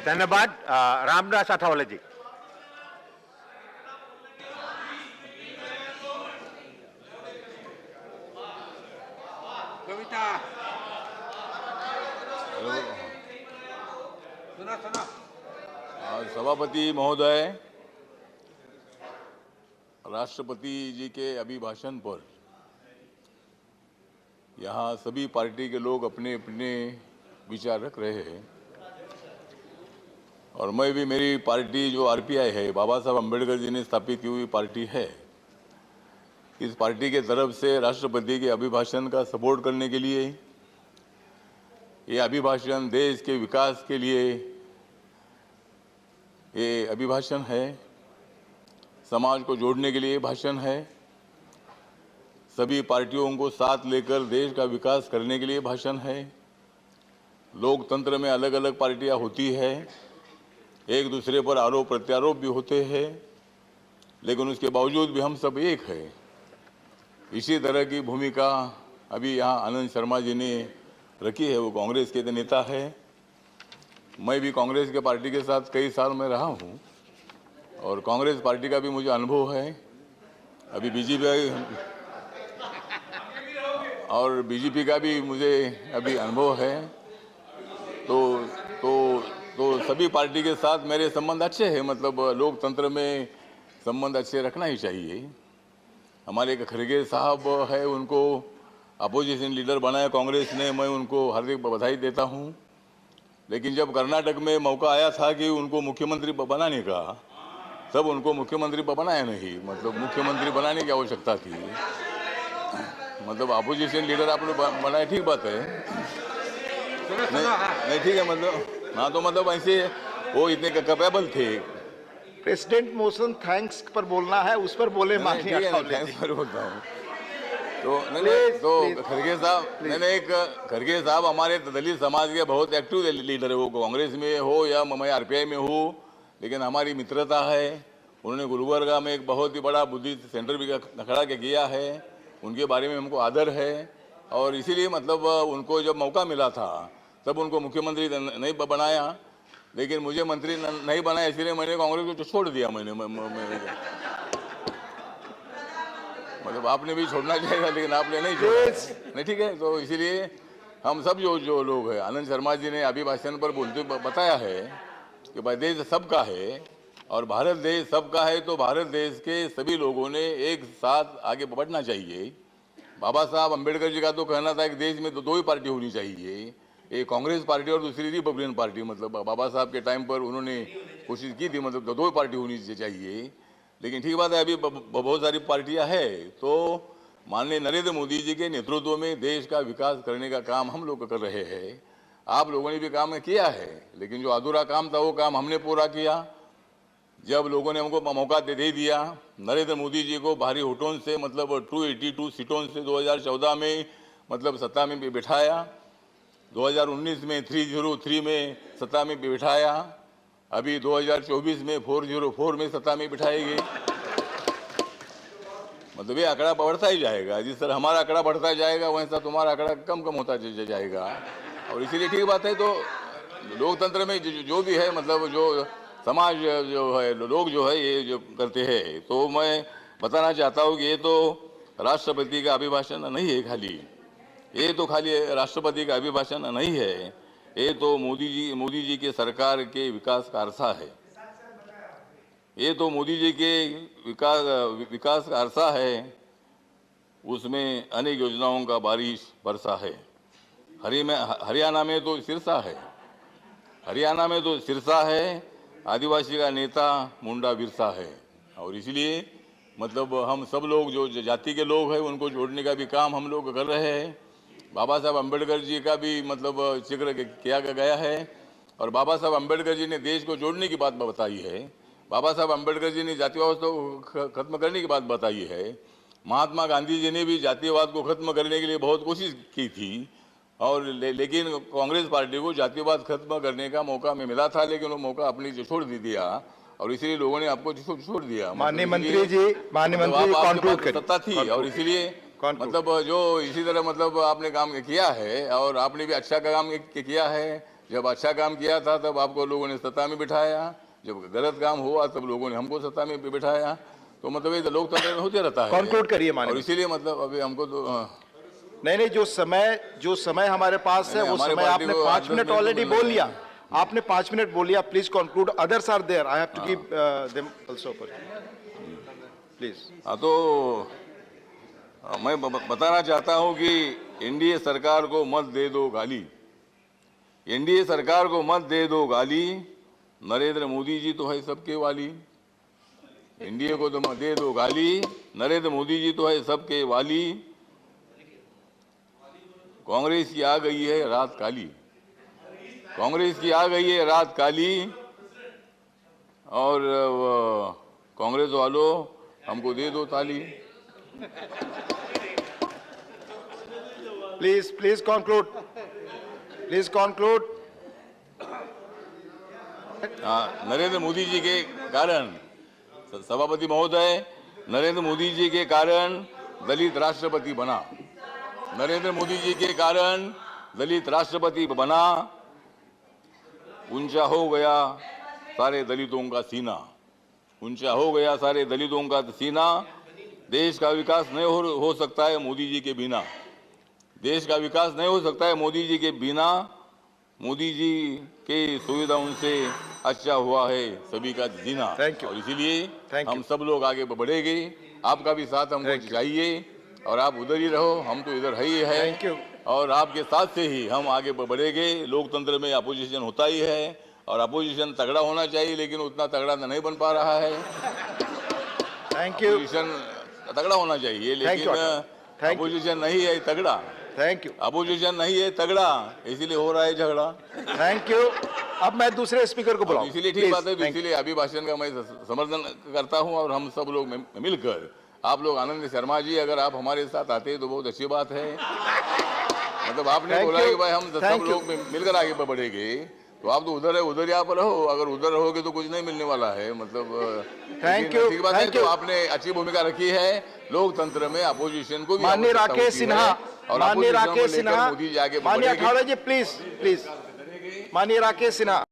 धन्यवाद। रामदास अठावले जी। कविता सुना सुना। सभापति महोदय, राष्ट्रपति जी के अभिभाषण पर यहाँ सभी पार्टी के लोग अपने अपने विचार रख रहे हैं और मैं भी, मेरी पार्टी जो आरपीआई है, बाबा साहब अम्बेडकर जी ने स्थापित की हुई पार्टी है, इस पार्टी के तरफ से राष्ट्रपति के अभिभाषण का सपोर्ट करने के लिए, ये अभिभाषण देश के विकास के लिए ये अभिभाषण है, समाज को जोड़ने के लिए भाषण है, सभी पार्टियों को साथ लेकर देश का विकास करने के लिए भाषण है। लोकतंत्र में अलग अलग पार्टियां होती है, एक दूसरे पर आरोप प्रत्यारोप भी होते हैं, लेकिन उसके बावजूद भी हम सब एक है। इसी तरह की भूमिका अभी यहाँ आनंद शर्मा जी ने रखी है, वो कांग्रेस के नेता है। मैं भी कांग्रेस के पार्टी के साथ कई साल में रहा हूँ और कांग्रेस पार्टी का भी मुझे अनुभव है। अभी बीजेपी का भी मुझे अभी अनुभव है। तो सभी पार्टी के साथ मेरे संबंध अच्छे हैं। मतलब लोकतंत्र में संबंध अच्छे रखना ही चाहिए। हमारे एक खड़गे साहब है, उनको अपोजिशन लीडर बनाया कांग्रेस ने, मैं उनको हार्दिक बधाई देता हूँ। लेकिन जब कर्नाटक में मौका आया था कि उनको मुख्यमंत्री बनाने का, तब उनको मुख्यमंत्री बनाया नहीं। मतलब मुख्यमंत्री बनाने की आवश्यकता थी। मतलब अपोजिशन लीडर आपने बनाया, ठीक बात है, नहीं ठीक है। मतलब हाँ, तो मतलब ऐसे वो इतने कैपेबल थे। प्रेसिडेंट मोशन थैंक्स पर बोलना है, उस पर बोले माननीय अठावले जी। थैंक्स पर बोलता हूँ। तो नहीं तो खड़गे साहब, खड़गे साहब हमारे दलित समाज के बहुत एक्टिव लीडर है, वो कांग्रेस में हो या मैं आरपीआई में हूँ, लेकिन हमारी मित्रता है। उन्होंने गुलबर्गा में एक बहुत ही बड़ा बुद्धिस्ट सेंटर भी खड़ा किया है, उनके बारे में हमको आदर है। और इसीलिए मतलब उनको जब मौका मिला था तब उनको मुख्यमंत्री नहीं बनाया, लेकिन मुझे मंत्री नहीं बनाया, इसलिए मैंने कांग्रेस को छोड़ दिया। मतलब आपने भी छोड़ना चाहिए, लेकिन आपने नहीं छोड़ा। नहीं ठीक है। तो इसीलिए हम सब जो लोग हैं, आनंद शर्मा जी ने अभिभाषण पर बोलते बताया है कि भाई देश सबका है और भारत देश सबका है, तो भारत देश के सभी लोगों ने एक साथ आगे बढ़ना चाहिए। बाबा साहब अम्बेडकर जी का तो कहना था कि देश में दो ही पार्टी होनी चाहिए, एक कांग्रेस पार्टी और दूसरी रिपब्लिकन पार्टी। मतलब बाबा साहब के टाइम पर उन्होंने कोशिश की थी, मतलब दो ही पार्टी होनी चाहिए। लेकिन ठीक बात है, अभी बहुत सारी पार्टियां हैं। तो माननीय नरेंद्र मोदी जी के नेतृत्व में देश का विकास करने का काम हम लोग कर रहे हैं। आप लोगों ने भी काम किया है, लेकिन जो अधूरा काम था वो काम हमने पूरा किया। जब लोगों ने हमको मौका दे दिया, नरेंद्र मोदी जी को भारी वोटों से, मतलब 282 सीटों से 2014 में मतलब सत्ता में बिठाया, 2019 में 303 में सत्ता में बिठाया, अभी 2024 में 404 में सत्ता में बिठाएगी। मतलब ये आंकड़ा बढ़ता ही जाएगा। जिस तरह हमारा आंकड़ा बढ़ता जाएगा, वैसा तुम्हारा आंकड़ा कम होता जाएगा। और इसीलिए ठीक बात है। तो लोकतंत्र में जो भी है, मतलब जो समाज जो है, लोग जो है, ये जो करते हैं, तो मैं बताना चाहता हूँ कि ये तो राष्ट्रपति का अभिभाषण नहीं है खाली, ये तो खाली राष्ट्रपति का अभिभाषण नहीं है, ये तो मोदी जी के सरकार के विकास का अरसा है। ये तो मोदी जी के विकास का अरसा है, उसमें अनेक योजनाओं का बारिश बरसा है। हरियाणा में तो सिरसा है, हरियाणा में तो सिरसा है, आदिवासी का नेता मुंडा बिरसा है। और इसलिए मतलब हम सब लोग जो जाति के लोग हैं, उनको जोड़ने का भी काम हम लोग कर रहे हैं। बाबा साहब अम्बेडकर जी का भी मतलब जिक्र किया गया है, और बाबा साहब अम्बेडकर जी ने देश को जोड़ने की बात बताई है। बाबा साहब अम्बेडकर जी ने जातिवाद को खत्म करने की बात बताई है। महात्मा गांधी जी ने भी जातिवाद को खत्म करने के लिए बहुत कोशिश की थी, और लेकिन कांग्रेस पार्टी को जातिवाद खत्म करने का मौका मिला था, लेकिन वो मौका अपनी छोड़ दिया, और इसीलिए लोगों ने आपको छोड़ दिया। माननीय मंत्री जी, सत्ता थी, और इसीलिए मतलब जो इसी तरह मतलब आपने काम किया है, और आपने भी अच्छा काम किया है। जब अच्छा काम किया था तब आपको लोगों ने सत्ता में बिठाया, जब गलत काम हुआ तब लोगों ने हमको सत्ता में बिठाया। तो मतलब ये तो लोकतंत्र में होते रहता है। कंक्लूड करिए माननीय। और इसीलिए मतलब अभी हमको तो नहीं, जो समय हमारे पास है वो हमारे समय पार्टी आपने को 5 10 मिनट मिनट ऑलरेडी मिल बोल रहे लिया। हैं। आपने 5 मिनट बोल लिया, please conclude. Others are there, I have to give them also please. हाँ, तो मैं बताना चाहता हूं कि एनडीए सरकार को मत दे दो गाली, एनडीए सरकार को मत दे दो गाली, नरेंद्र मोदी जी तो है सबके वाली। एनडीए को तो मत दे दो गाली, नरेंद्र मोदी जी तो है सबके वाली। कांग्रेस की आ गई है रात काली, कांग्रेस की आ गई है रात काली। और कांग्रेस वालों हमको दे दो ताली। Please conclude, please conclude. Narendra Modi ji के कारण, सभापति महोदय, नरेंद्र मोदी जी के कारण दलित राष्ट्रपति बना, नरेंद्र मोदी जी के कारण दलित राष्ट्रपति बना। ऊंचा हो गया सारे दलितों का सीना, ऊंचा हो गया सारे दलितों का सीना। देश का विकास नहीं हो सकता है मोदी जी के बिना, देश का विकास नहीं हो सकता है मोदी जी के बिना। मोदी जी के सुविधाओं से अच्छा हुआ है सभी का जीना। और इसीलिए हम सब लोग आगे बढ़ेंगे। आपका भी साथ हमको चाहिए और आप उधर ही रहो, हम तो इधर ही है। और आपके साथ से ही हम आगे बढ़ेंगे। लोकतंत्र में अपोजिशन होता ही है और अपोजिशन तगड़ा होना चाहिए, लेकिन उतना तगड़ा नहीं बन पा रहा है। अपोजिशन तगड़ा होना चाहिए, लेकिन अपोजिशन नहीं है तगड़ा। अपोजिशन नहीं है तगड़ा, इसीलिए हो रहा है झगड़ा। Thank you. अब मैं दूसरे स्पीकर को बुलाऊं। इसीलिए ठीक बात है, तो इसीलिए अभिभाषण का मैं समर्थन करता हूं। और हम सब लोग मिलकर, आप लोग, आनंद शर्मा जी अगर आप हमारे साथ आते तो बहुत अच्छी बात है। मतलब आपने बोला कि भाई हम सब लोग मिलकर आगे बढ़ेंगे, तो आप तो उधर है, उधर ही आप रहो। अगर उधर रहोगे तो कुछ नहीं मिलने वाला है। मतलब ठीक बात है। तो आपने अच्छी भूमिका रखी है लोकतंत्र में, अपोजिशन को भी। माननीय राकेश सिन्हा, और माननीय राकेश सिन्हा, मोदी जी आगे माननीय अठावले जी, प्लीज, माननीय राकेश सिन्हा।